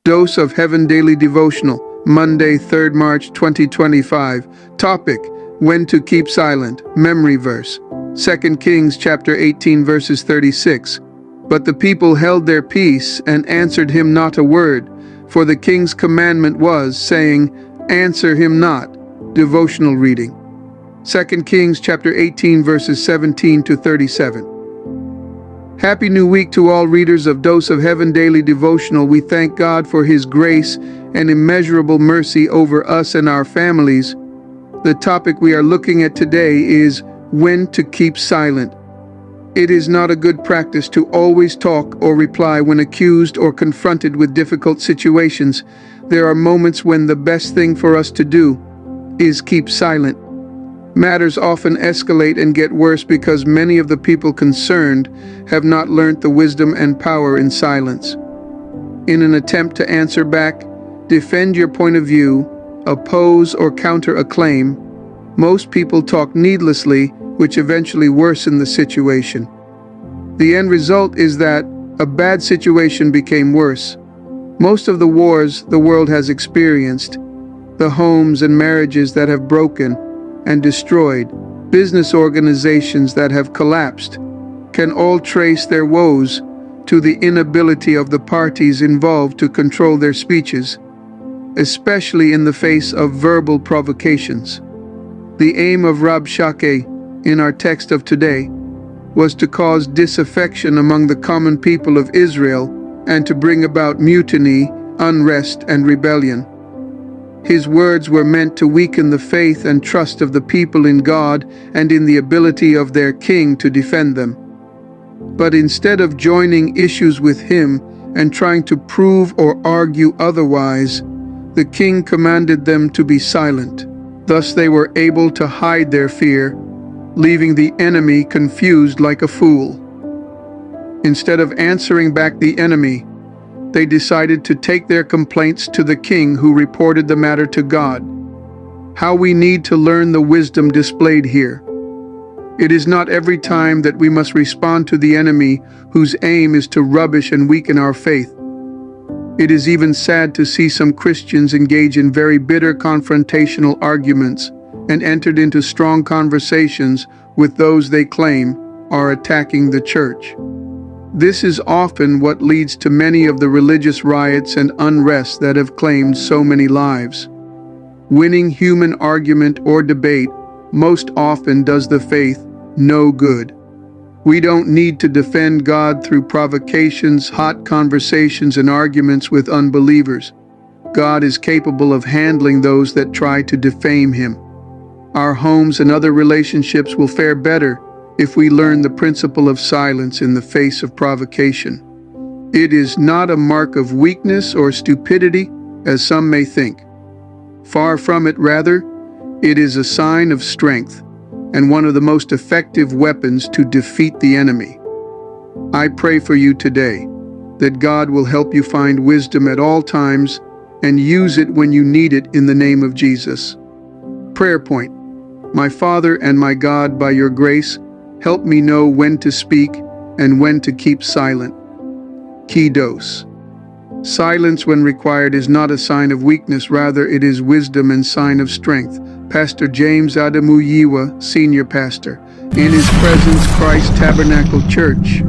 Dose of Heaven Daily Devotional, Monday, 3rd March 2025. Topic: When to keep silent. Memory verse: 2 Kings chapter 18 verses 36. But the people held their peace and answered him not a word, for the king's commandment was, saying, Answer him not. Devotional reading: 2 Kings chapter 18 verses 17 to 37. Happy New Week to all readers of Dose of Heaven Daily Devotional. We thank God for His grace and immeasurable mercy over us and our families. The topic we are looking at today is when to keep silent. It is not a good practice to always talk or reply when accused or confronted with difficult situations. There are moments when the best thing for us to do is keep silent. Matters often escalate and get worse because many of the people concerned have not learned the wisdom and power in silence. In an attempt to answer back, defend your point of view, oppose or counter a claim, most people talk needlessly, which eventually worsen the situation. The end result is that a bad situation became worse. Most of the wars the world has experienced, the homes and marriages that have broken and destroyed, business organizations that have collapsed, can all trace their woes to the inability of the parties involved to control their speeches, especially in the face of verbal provocations. The aim of Rabshakeh in our text of today was to cause disaffection among the common people of Israel and to bring about mutiny, unrest, and rebellion. His words were meant to weaken the faith and trust of the people in God and in the ability of their king to defend them. But instead of joining issues with him and trying to prove or argue otherwise, the king commanded them to be silent. Thus they were able to hide their fear, leaving the enemy confused like a fool. Instead of answering back the enemy, they decided to take their complaints to the king, who reported the matter to God. How we need to learn the wisdom displayed here. It is not every time that we must respond to the enemy whose aim is to rubbish and weaken our faith. It is even sad to see some Christians engage in very bitter confrontational arguments and entered into strong conversations with those they claim are attacking the church. This is often what leads to many of the religious riots and unrest that have claimed so many lives. Winning human argument or debate most often does the faith no good. We don't need to defend God through provocations, hot conversations, and arguments with unbelievers. God is capable of handling those that try to defame Him. Our homes and other relationships will fare better if we learn the principle of silence in the face of provocation. It is not a mark of weakness or stupidity, as some may think. Far from it, rather, it is a sign of strength and one of the most effective weapons to defeat the enemy. I pray for you today that God will help you find wisdom at all times and use it when you need it in the name of Jesus. Prayer point: My Father and my God, by your grace, help me know when to speak and when to keep silent. Key dose: Silence when required is not a sign of weakness, rather it is wisdom and sign of strength. Pastor James Adamu Yiwa, Senior Pastor, in His Presence Christ Tabernacle Church.